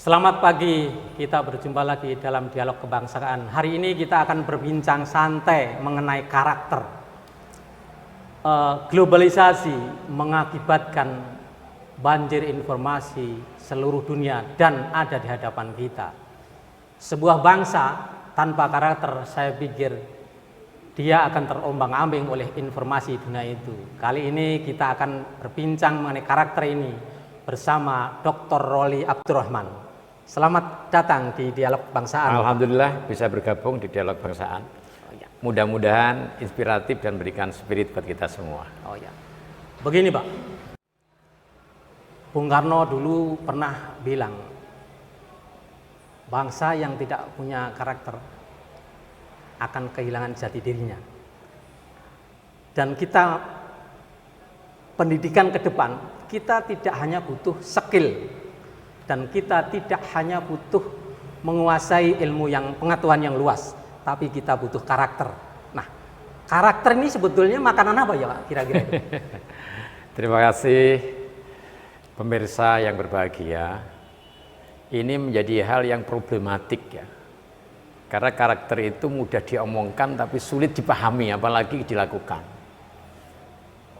Selamat pagi, kita berjumpa lagi dalam dialog kebangsaan. Hari ini kita akan berbincang santai mengenai karakter. Globalisasi mengakibatkan banjir informasi seluruh dunia dan ada di hadapan kita. Sebuah bangsa tanpa karakter, saya pikir dia akan terombang-ambing oleh informasi dunia itu. Kali ini kita akan berbincang mengenai karakter ini bersama Dr. Rolly Abdurrahman. Selamat datang di Dialog Kebangsaan. Alhamdulillah bisa bergabung di Dialog Kebangsaan. Mudah-mudahan inspiratif dan berikan spirit buat kita semua. Begini Pak, Bung Karno dulu pernah bilang, bangsa yang tidak punya karakter akan kehilangan jati dirinya. Dan kita pendidikan ke depan, kita tidak hanya butuh skill, dan kita tidak hanya butuh menguasai ilmu yang pengetahuan yang luas, tapi kita butuh karakter. Nah, karakter ini sebetulnya makanan apa ya Pak kira-kira? Terima kasih pemirsa yang berbahagia. Ini menjadi hal yang problematik ya. Karena karakter itu mudah diomongkan tapi sulit dipahami apalagi dilakukan.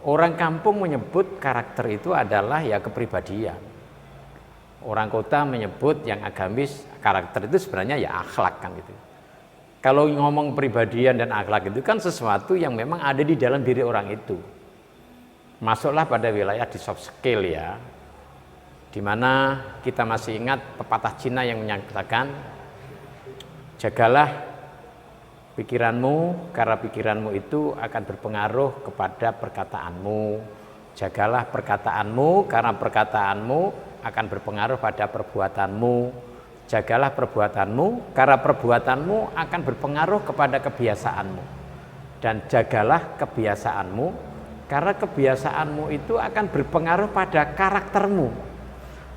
Orang kampung menyebut karakter itu adalah ya kepribadian. Orang kota menyebut yang agamis, karakter itu sebenarnya ya akhlak kan gitu. Kalau ngomong pribadian dan akhlak itu kan sesuatu yang memang ada di dalam diri orang itu. Masuklah pada wilayah di soft skill ya, dimana kita masih ingat pepatah Cina yang menyatakan, jagalah pikiranmu karena pikiranmu itu akan berpengaruh kepada perkataanmu. Jagalah perkataanmu karena perkataanmu akan berpengaruh pada perbuatanmu. Jagalah perbuatanmu karena perbuatanmu akan berpengaruh kepada kebiasaanmu. Dan jagalah kebiasaanmu karena kebiasaanmu itu akan berpengaruh pada karaktermu.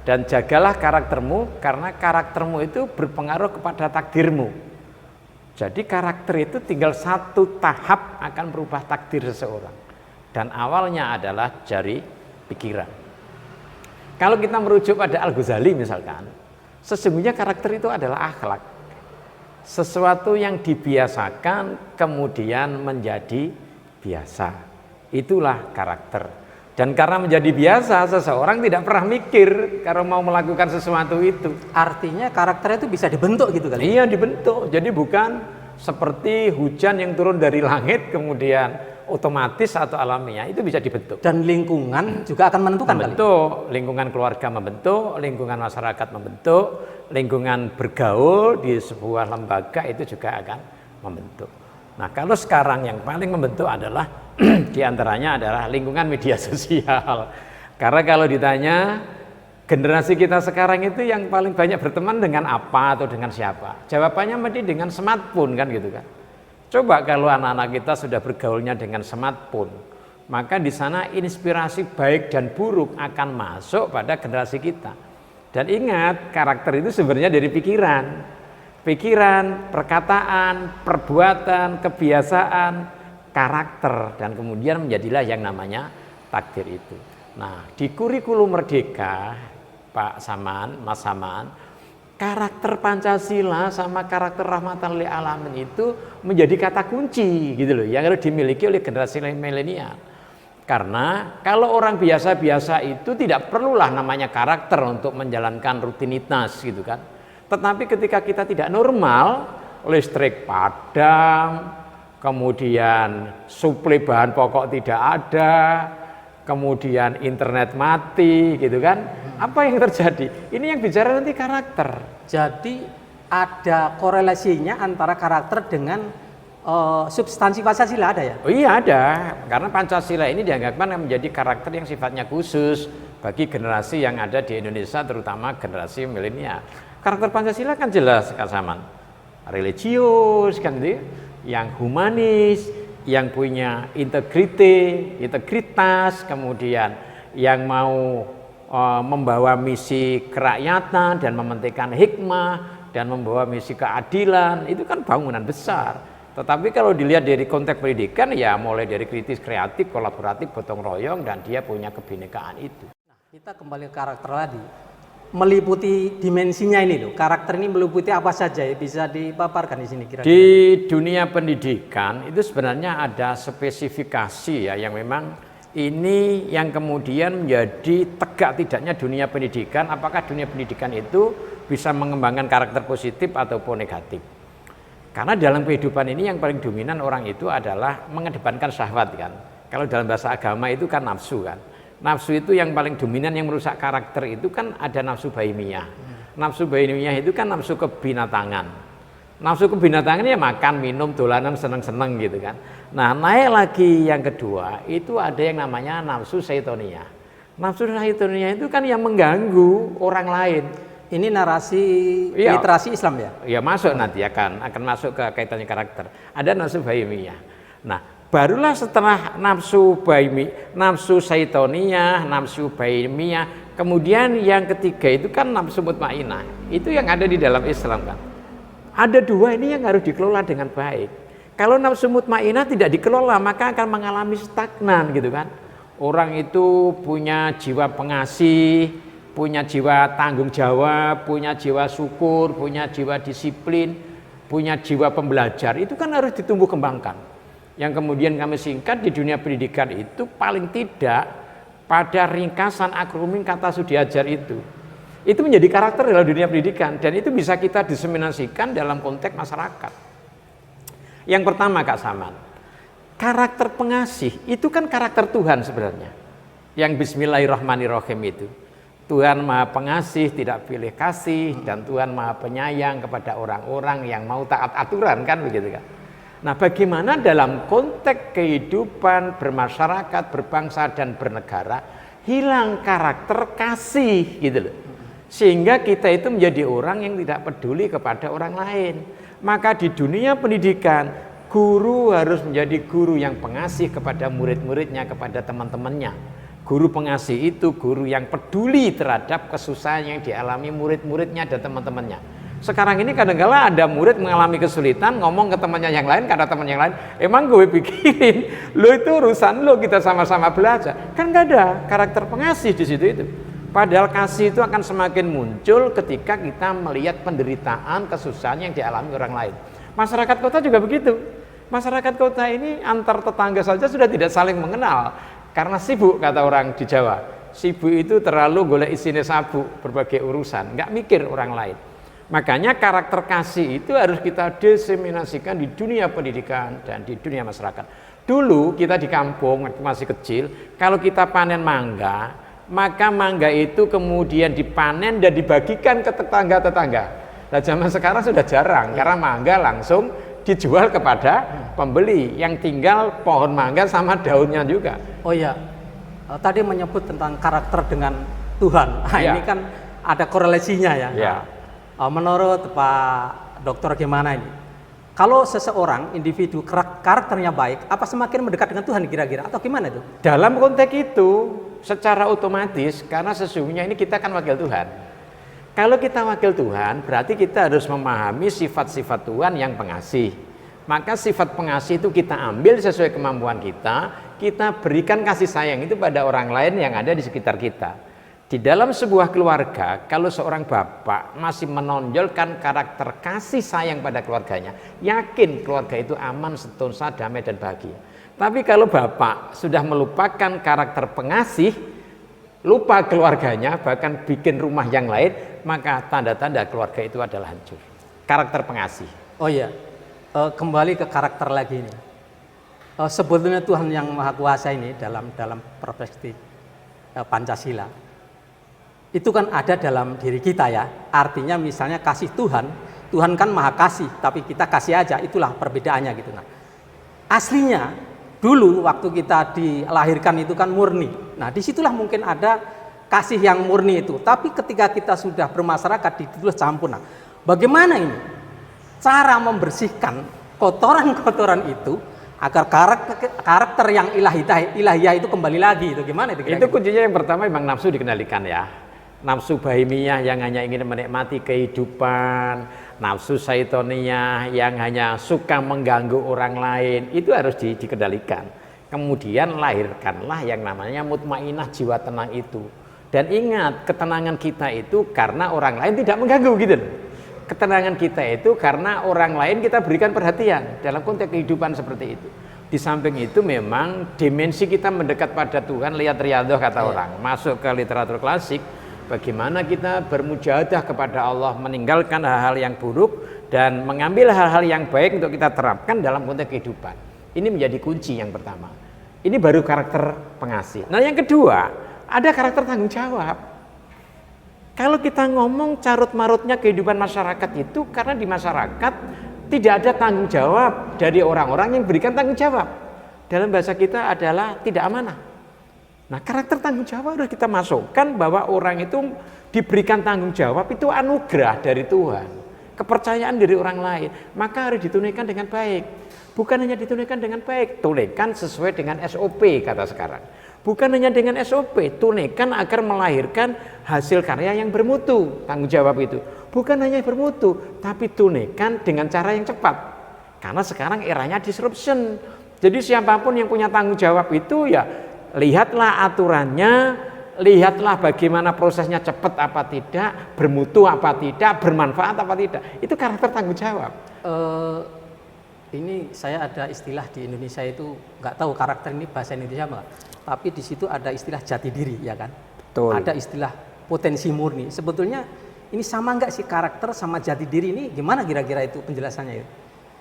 Dan jagalah karaktermu karena karaktermu itu berpengaruh kepada takdirmu. Jadi karakter itu tinggal satu tahap akan berubah takdir seseorang. Dan awalnya adalah dari pikiran. Kalau kita merujuk pada Al-Ghazali misalkan, sesungguhnya karakter itu adalah akhlak. Sesuatu yang dibiasakan kemudian menjadi biasa. Itulah karakter. Dan karena menjadi biasa, seseorang tidak pernah mikir kalau mau melakukan sesuatu itu. Artinya karakter itu bisa dibentuk gitu kali? Iya, dibentuk. Jadi bukan seperti hujan yang turun dari langit kemudian otomatis atau alamiah, itu bisa dibentuk. Dan lingkungan juga akan menentukan membentuk, kali? Lingkungan keluarga membentuk, lingkungan masyarakat membentuk, lingkungan bergaul di sebuah lembaga itu juga akan membentuk. Nah, kalau sekarang yang paling membentuk adalah diantaranya adalah lingkungan media sosial. Karena kalau ditanya generasi kita sekarang itu yang paling banyak berteman dengan apa atau dengan siapa? Jawabannya mesti dengan smartphone kan gitu kan. Coba kalau anak-anak kita sudah bergaulnya dengan smartphone, maka di sana inspirasi baik dan buruk akan masuk pada generasi kita. Dan ingat, karakter itu sebenarnya dari pikiran. Pikiran, perkataan, perbuatan, kebiasaan, karakter, dan kemudian menjadilah yang namanya takdir itu. Nah, di kurikulum Merdeka, Pak Saman, Mas Saman, karakter Pancasila sama karakter rahmatan lil alamin itu menjadi kata kunci gitu loh yang harus dimiliki oleh generasi milenial. Karena kalau orang biasa-biasa itu tidak perlulah namanya karakter untuk menjalankan rutinitas gitu kan. Tetapi ketika kita tidak normal, listrik padam, kemudian suplai bahan pokok tidak ada, kemudian internet mati gitu kan, apa yang terjadi? Ini yang bicara nanti karakter. Jadi ada korelasinya antara karakter dengan substansi Pancasila ada ya? Oh iya ada, karena Pancasila ini dianggapkan menjadi karakter yang sifatnya khusus bagi generasi yang ada di Indonesia, terutama generasi milenial. Karakter Pancasila kan jelas Kak Saman, religius kan gitu, yang humanis, yang punya integritas, kemudian yang mau membawa misi kerakyatan dan mementingkan hikmah dan membawa misi keadilan, itu kan bangunan besar. Tetapi kalau dilihat dari konteks pendidikan ya mulai dari kritis, kreatif, kolaboratif, gotong royong, dan dia punya kebinekaan itu. Nah, kita kembali ke karakter tadi. meliputi dimensinya ini loh. Karakter ini meliputi apa saja ya? Bisa dipaparkan di sini kira-kira. Di dunia pendidikan itu sebenarnya ada spesifikasi ya yang memang ini yang kemudian menjadi tegak tidaknya dunia pendidikan. Apakah dunia pendidikan itu bisa mengembangkan karakter positif ataupun negatif? Karena dalam kehidupan ini yang paling dominan orang itu adalah mengedepankan syahwat kan. Kalau dalam bahasa agama itu kan nafsu kan. Nafsu itu yang paling dominan yang merusak karakter itu kan ada nafsu bahimiyah. Nafsu bahimiyah itu kan nafsu kebinatangan. Nafsu kebinatangan ya makan, minum, dolanan, seneng-seneng gitu kan. Nah naik lagi yang kedua itu ada yang namanya nafsu syaitoniyah. Nafsu syaitoniyah itu kan yang mengganggu orang lain. Ini narasi literasi Islam ya? Ya masuk nanti akan masuk ke kaitannya karakter. Ada nafsu bahimiyah. Nah barulah setelah nafsu syaitoniyah, nafsu bahimiyah, kemudian yang ketiga itu kan nafsu mutmainah. Itu yang ada di dalam Islam kan. Ada dua ini yang harus dikelola dengan baik. Kalau nafsu mutmainah tidak dikelola maka akan mengalami stagnan gitu kan. Orang itu punya jiwa pengasih, punya jiwa tanggung jawab, punya jiwa syukur, punya jiwa disiplin, punya jiwa pembelajar. Itu kan harus ditumbuh kembangkan. Yang kemudian kami singkat di dunia pendidikan itu paling tidak pada ringkasan akronim kata Sudiajar itu menjadi karakter dalam dunia pendidikan dan itu bisa kita diseminasikan dalam konteks masyarakat. Yang pertama Kak Saman, karakter pengasih itu kan karakter Tuhan sebenarnya. Yang Bismillahirrahmanirrahim itu Tuhan Maha Pengasih, tidak pilih kasih, dan Tuhan Maha Penyayang kepada orang-orang yang mau taat aturan kan begitu kan. Nah bagaimana dalam konteks kehidupan bermasyarakat, berbangsa dan bernegara hilang karakter kasih gitu loh. Sehingga kita itu menjadi orang yang tidak peduli kepada orang lain. Maka di dunia pendidikan guru harus menjadi guru yang pengasih kepada murid-muridnya, kepada teman-temannya. Guru pengasih itu guru yang peduli terhadap kesusahan yang dialami murid-muridnya dan teman-temannya. Sekarang ini kadang-kala ada murid mengalami kesulitan ngomong ke temannya yang lain, kata teman yang lain, emang gue pikirin, lo itu urusan lo, kita sama-sama belajar. Kan gak ada karakter pengasih di situ itu. Padahal kasih itu akan semakin muncul ketika kita melihat penderitaan, kesusahan yang dialami orang lain. Masyarakat kota juga begitu. Masyarakat kota ini antar tetangga saja sudah tidak saling mengenal karena sibuk, kata orang di Jawa. Sibuk itu terlalu golek isine sabuk, berbagai urusan, nggak mikir orang lain. Makanya karakter kasih itu harus kita diseminasikan di dunia pendidikan dan di dunia masyarakat. Dulu kita di kampung waktu masih kecil, kalau kita panen mangga, maka mangga itu kemudian dipanen dan dibagikan ke tetangga-tetangga. Nah zaman sekarang sudah jarang karena mangga langsung dijual kepada pembeli yang tinggal pohon mangga sama daunnya juga. Oh iya, tadi menyebut tentang karakter dengan Tuhan. Nah, ya. Ini kan ada korelasinya ya. Ya. Menurut Pak Dokter gimana ini? Kalau seseorang individu karakternya baik, apa semakin mendekat dengan Tuhan kira-kira atau gimana itu? Dalam konteks itu secara otomatis karena sesungguhnya ini kita kan wakil Tuhan. Kalau kita wakil Tuhan berarti kita harus memahami sifat-sifat Tuhan yang pengasih. Maka sifat pengasih itu kita ambil sesuai kemampuan kita berikan kasih sayang itu pada orang lain yang ada di sekitar kita. Di dalam sebuah keluarga, kalau seorang bapak masih menonjolkan karakter kasih sayang pada keluarganya, yakin keluarga itu aman, sentosa, damai dan bahagia. Tapi kalau bapak sudah melupakan karakter pengasih, lupa keluarganya, bahkan bikin rumah yang lain, maka tanda-tanda keluarga itu adalah hancur. Karakter pengasih. Oh iya, kembali ke karakter lagi ini. Sebetulnya Tuhan yang Maha Kuasa ini dalam perspektif Pancasila itu kan ada dalam diri kita ya. Artinya misalnya kasih Tuhan kan Maha Kasih, tapi kita kasih aja, itulah perbedaannya gitu. Nah, aslinya dulu waktu kita dilahirkan itu kan murni. Nah, disitulah mungkin ada kasih yang murni itu. Tapi ketika kita sudah bermasyarakat ditulis campur. Nah, bagaimana ini cara membersihkan kotoran-kotoran itu agar karakter yang ilahiyah itu kembali lagi itu gimana itu? Itu kuncinya yang pertama memang nafsu dikendalikan ya. Nafsu bahimiyah yang hanya ingin menikmati kehidupan, nafsu syaitoniyah yang hanya suka mengganggu orang lain, itu harus dikendalikan. Kemudian lahirkanlah yang namanya mutmainah, jiwa tenang itu. Dan ingat, ketenangan kita itu karena orang lain tidak mengganggu gitu loh. Ketenangan kita itu karena orang lain kita berikan perhatian dalam konteks kehidupan seperti itu. Di samping itu memang dimensi kita mendekat pada Tuhan, lihat Riyadhah kata orang, masuk ke literatur klasik, bagaimana kita bermujahadah kepada Allah, meninggalkan hal-hal yang buruk dan mengambil hal-hal yang baik untuk kita terapkan dalam konteks kehidupan. Ini menjadi kunci yang pertama. Ini baru karakter pengasih. Nah yang kedua, ada karakter tanggung jawab. Kalau kita ngomong carut-marutnya kehidupan masyarakat itu karena di masyarakat tidak ada tanggung jawab dari orang-orang yang berikan tanggung jawab. Dalam bahasa kita adalah tidak amanah. Nah karakter tanggung jawab harus kita masukkan bahwa orang itu diberikan tanggung jawab itu anugerah dari Tuhan. Kepercayaan dari orang lain. Maka harus ditunaikan dengan baik. Bukan hanya ditunaikan dengan baik, tunaikan sesuai dengan SOP kata sekarang. Bukan hanya dengan SOP, tunaikan agar melahirkan hasil karya yang bermutu, tanggung jawab itu. Bukan hanya bermutu, tapi tunaikan dengan cara yang cepat. Karena sekarang eranya disruption. Jadi siapapun yang punya tanggung jawab itu ya lihatlah aturannya, lihatlah bagaimana prosesnya cepat apa tidak, bermutu apa tidak, bermanfaat apa tidak. Itu karakter tanggung jawab. Ini saya ada istilah di Indonesia itu, nggak tahu karakter ini bahasa Indonesia apa, tapi di situ ada istilah jati diri, ya kan? Betul. Ada istilah potensi murni. Sebetulnya ini sama nggak sih karakter sama jati diri ini? Gimana kira-kira itu penjelasannya itu?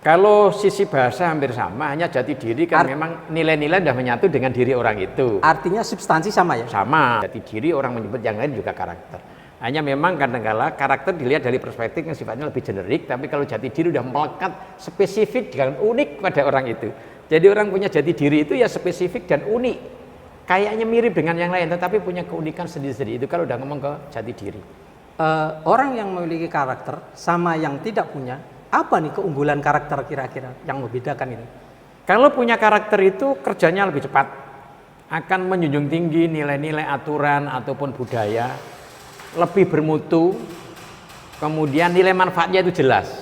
Kalau sisi bahasa hampir sama, hanya jati diri kan memang nilai-nilai sudah menyatu dengan diri orang itu. Artinya substansi sama ya? Sama. Jati diri orang menyebut yang lain juga karakter. Hanya memang kadang-kala karakter dilihat dari perspektif yang sifatnya lebih generik, tapi kalau jati diri sudah melekat spesifik dan unik pada orang itu. Jadi orang punya jati diri itu ya spesifik dan unik. Kayaknya mirip dengan yang lain, tetapi punya keunikan sendiri-sendiri. Itu kalau udah ngomong ke jati diri. Orang yang memiliki karakter sama yang tidak punya, apa nih keunggulan karakter kira-kira yang membedakan ini? Kalau punya karakter itu kerjanya lebih cepat, akan menjunjung tinggi nilai-nilai aturan ataupun budaya, lebih bermutu, kemudian nilai manfaatnya itu jelas,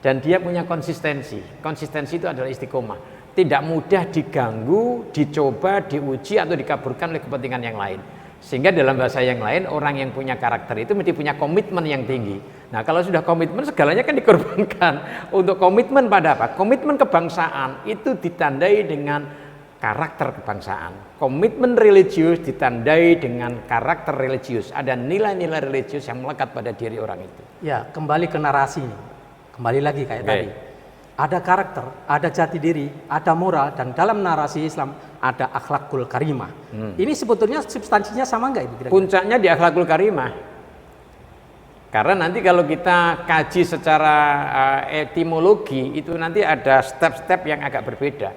dan dia punya konsistensi. Konsistensi itu adalah istiqomah, tidak mudah diganggu, dicoba, diuji atau dikaburkan oleh kepentingan yang lain. Sehingga dalam bahasa yang lain, orang yang punya karakter itu mesti punya komitmen yang tinggi. Nah kalau sudah komitmen, segalanya kan dikorbankan. Untuk komitmen pada apa? Komitmen kebangsaan itu ditandai dengan karakter kebangsaan. Komitmen religius ditandai dengan karakter religius. Ada nilai-nilai religius yang melekat pada diri orang itu. Ya, kembali ke narasi. Kembali lagi kayak tadi. Ada karakter, ada jati diri, ada moral, dan dalam narasi Islam ada akhlakul karimah. Ini sebetulnya substansinya sama nggak itu? Kira-kira? Puncaknya di akhlakul karimah. Karena nanti kalau kita kaji secara etimologi, itu nanti ada step-step yang agak berbeda.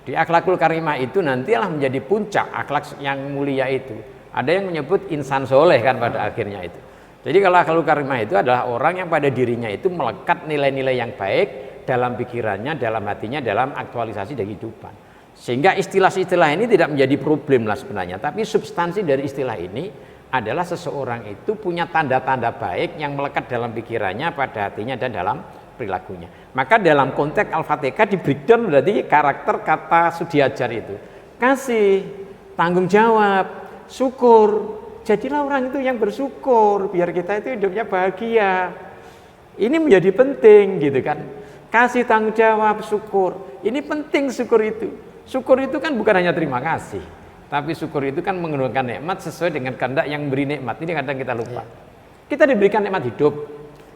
Di akhlakul karimah itu nantilah menjadi puncak akhlak yang mulia itu. Ada yang menyebut insan soleh kan pada akhirnya itu. Jadi kalau akhlakul karimah itu adalah orang yang pada dirinya itu melekat nilai-nilai yang baik dalam pikirannya, dalam hatinya, dalam aktualisasi dari kehidupan. Sehingga istilah-istilah ini tidak menjadi problem lah sebenarnya. Tapi substansi dari istilah ini adalah seseorang itu punya tanda-tanda baik yang melekat dalam pikirannya, pada hatinya, dan dalam perilakunya. Maka dalam konteks Al-Fatihah di breakdown berarti karakter kata Sudiajar itu. Kasih, tanggung jawab, syukur. Jadilah orang itu yang bersyukur biar kita itu hidupnya bahagia. Ini menjadi penting gitu kan. Kasih, tanggung jawab, syukur. Ini penting syukur itu. Syukur itu kan bukan hanya terima kasih, tapi syukur itu kan menggunakan nikmat sesuai dengan kehendak yang memberi nikmat. Ini kadang kita lupa. Kita diberikan nikmat hidup.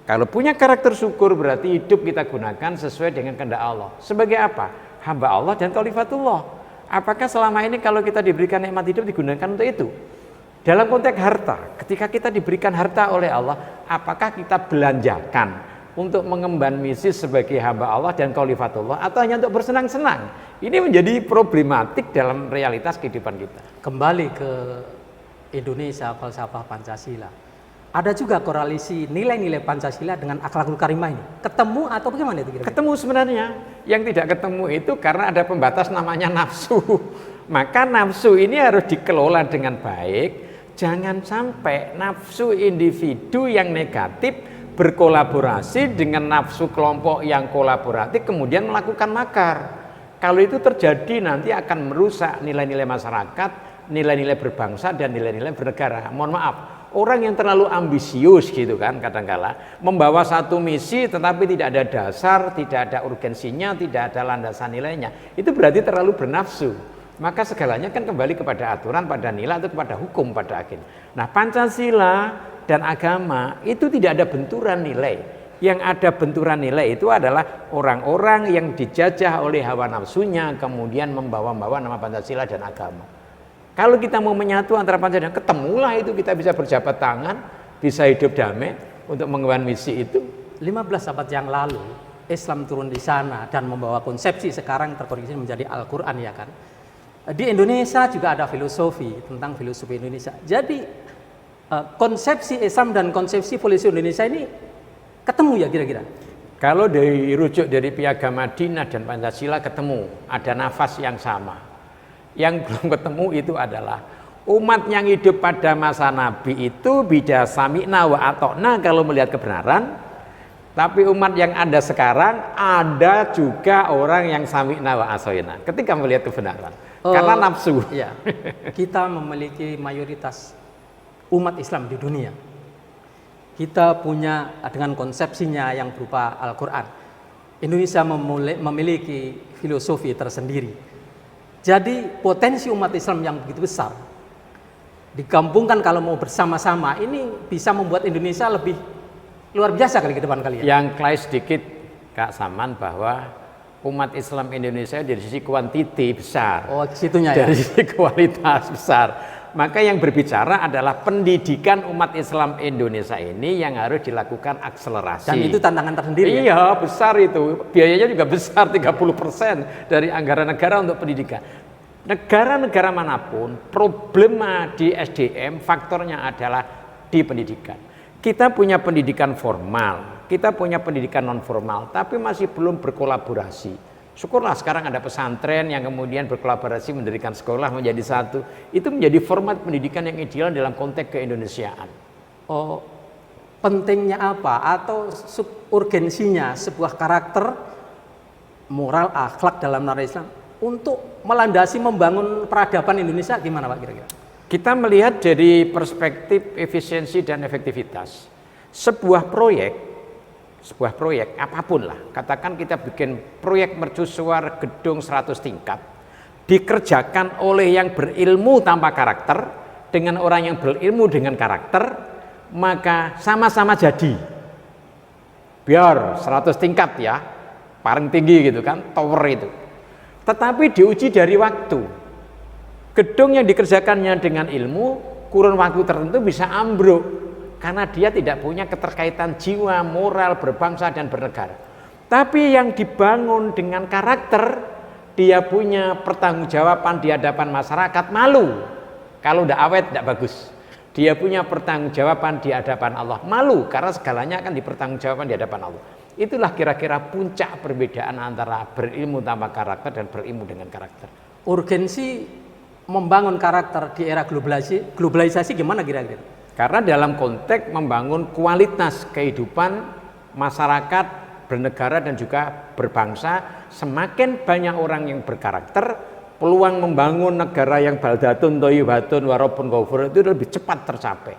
Kalau punya karakter syukur berarti hidup kita gunakan sesuai dengan kehendak Allah. Sebagai apa? Hamba Allah dan khalifatullah. Apakah selama ini kalau kita diberikan nikmat hidup digunakan untuk itu? Dalam konteks harta, ketika kita diberikan harta oleh Allah, apakah kita belanjakan untuk mengemban misi sebagai hamba Allah dan khalifatullah atau hanya untuk bersenang-senang? Ini menjadi problematik dalam realitas kehidupan kita. Kembali ke Indonesia, falsafah Pancasila. Ada juga korelasi nilai-nilai Pancasila dengan akhlakul karimah ini. Ketemu atau bagaimana itu kira-kira? Ketemu sebenarnya. Yang tidak ketemu itu karena ada pembatas namanya nafsu. Maka nafsu ini harus dikelola dengan baik. Jangan sampai nafsu individu yang negatif berkolaborasi dengan nafsu kelompok yang kolaboratif kemudian melakukan makar. Kalau itu terjadi nanti akan merusak nilai-nilai masyarakat, nilai-nilai berbangsa dan nilai-nilai bernegara. Mohon maaf, orang yang terlalu ambisius gitu kan kadangkala membawa satu misi tetapi tidak ada dasar, tidak ada urgensinya, tidak ada landasan nilainya, itu berarti terlalu bernafsu. Maka segalanya kan kembali kepada aturan, pada nilai atau kepada hukum pada akhirnya. Nah, Pancasila dan agama itu tidak ada benturan nilai. Yang ada benturan nilai itu adalah orang-orang yang dijajah oleh hawa nafsunya kemudian membawa-bawa nama Pancasila dan agama. Kalau kita mau menyatu antara Pancasila dan ketemulah itu, kita bisa berjabat tangan, bisa hidup damai untuk mengemban misi itu. 15 abad yang lalu Islam turun di sana dan membawa konsepsi sekarang terkoreksi menjadi Al-Quran, ya kan. Di Indonesia juga ada filosofi tentang filosofi Indonesia. Jadi konsepsi Islam dan konsepsi filosofi Indonesia ini ketemu ya kira-kira? Kalau dirujuk dari Piagam Madinah dan Pancasila ketemu, ada nafas yang sama. Yang belum ketemu itu adalah umat yang hidup pada masa Nabi itu bida sami'na wa atokna kalau melihat kebenaran. Tapi umat yang ada sekarang ada juga orang yang sami'na wa asoina ketika melihat kebenaran. Karena nafsu. Iya. Kita memiliki mayoritas umat Islam di dunia. Kita punya dengan konsepsinya yang berupa Al-Quran. Indonesia memiliki filosofi tersendiri. Jadi potensi umat Islam yang begitu besar digabungkan kalau mau bersama-sama ini bisa membuat Indonesia lebih luar biasa kali ke depan kalian. Yang klise sedikit Kak Saman bahwa umat Islam Indonesia dari sisi kuantiti besar. Oh, situnya ya. Dari sisi kualitas besar. Maka yang berbicara adalah pendidikan umat Islam Indonesia ini yang harus dilakukan akselerasi. Dan itu tantangan tersendiri. Iya, besar itu. Biayanya juga besar, 30% dari anggaran negara untuk pendidikan. Negara-negara manapun, problema di SDM faktornya adalah di pendidikan. Kita punya pendidikan formal, kita punya pendidikan non formal, tapi masih belum berkolaborasi. Syukurlah sekarang ada pesantren yang kemudian berkolaborasi mendirikan sekolah menjadi satu. Itu menjadi format pendidikan yang ideal dalam konteks keindonesiaan. Oh, pentingnya apa atau urgensinya sebuah karakter moral akhlak dalam nara Islam untuk melandasi membangun peradaban Indonesia gimana Pak kira-kira? Kita melihat dari perspektif efisiensi dan efektivitas. Sebuah proyek apapun lah, katakan kita bikin proyek mercusuar gedung 100 tingkat, dikerjakan oleh yang berilmu tanpa karakter dengan orang yang berilmu dengan karakter, maka sama-sama jadi. Biar 100 tingkat ya, paling tinggi gitu kan, tower itu. Tetapi diuji dari waktu. Gedung yang dikerjakannya dengan ilmu, kurun waktu tertentu bisa ambruk. Karena dia tidak punya keterkaitan jiwa, moral, berbangsa, dan bernegara. Tapi yang dibangun dengan karakter, dia punya pertanggungjawaban di hadapan masyarakat, malu. Kalau tidak awet, tidak bagus. Dia punya pertanggungjawaban di hadapan Allah, malu. Karena segalanya akan dipertanggungjawabkan di hadapan Allah. Itulah kira-kira puncak perbedaan antara berilmu tanpa karakter dan berilmu dengan karakter. Urgensi membangun karakter di era globalisasi gimana kira-kira? Karena dalam konteks membangun kualitas kehidupan masyarakat bernegara dan juga berbangsa, semakin banyak orang yang berkarakter, peluang membangun negara yang baldatun thayyibatun warabun ghafur itu lebih cepat tercapai.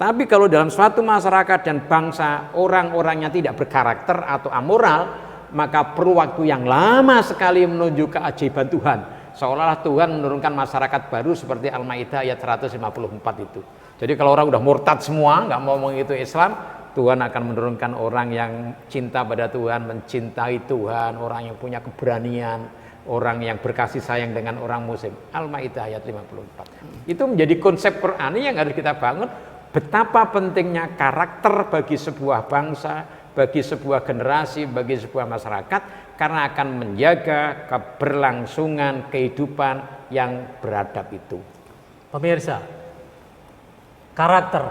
Tapi kalau dalam suatu masyarakat dan bangsa orang-orangnya tidak berkarakter atau amoral, maka perlu waktu yang lama sekali menuju keajaiban Tuhan. Seolah-olah Tuhan menurunkan masyarakat baru seperti Al-Maidah ayat 154 itu. Jadi kalau orang udah murtad semua, nggak mau mengikuti Islam, Tuhan akan menurunkan orang yang cinta pada Tuhan, mencintai Tuhan, orang yang punya keberanian, orang yang berkasih sayang dengan orang muslim. Al-Maidah ayat 54. Itu menjadi konsep Qur'ani yang harus kita bangun. Betapa pentingnya karakter bagi sebuah bangsa, bagi sebuah generasi, bagi sebuah masyarakat, karena akan menjaga keberlangsungan kehidupan yang beradab itu. Pemirsa, karakter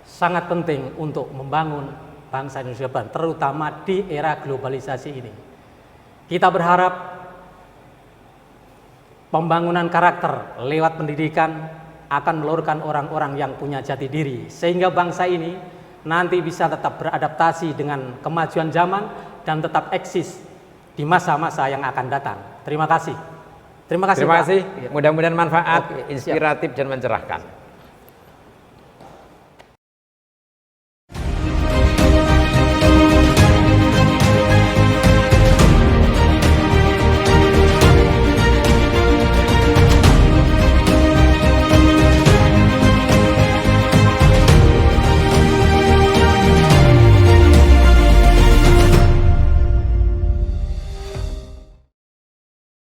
sangat penting untuk membangun bangsa Indonesia terutama di era globalisasi ini. Kita berharap pembangunan karakter lewat pendidikan akan melahirkan orang-orang yang punya jati diri sehingga bangsa ini nanti bisa tetap beradaptasi dengan kemajuan zaman dan tetap eksis di masa-masa yang akan datang. Terima kasih. Terima kasih Terima Pak. kasih. Iya. Mudah-mudahan manfaat, Oke, siap. inspiratif dan mencerahkan.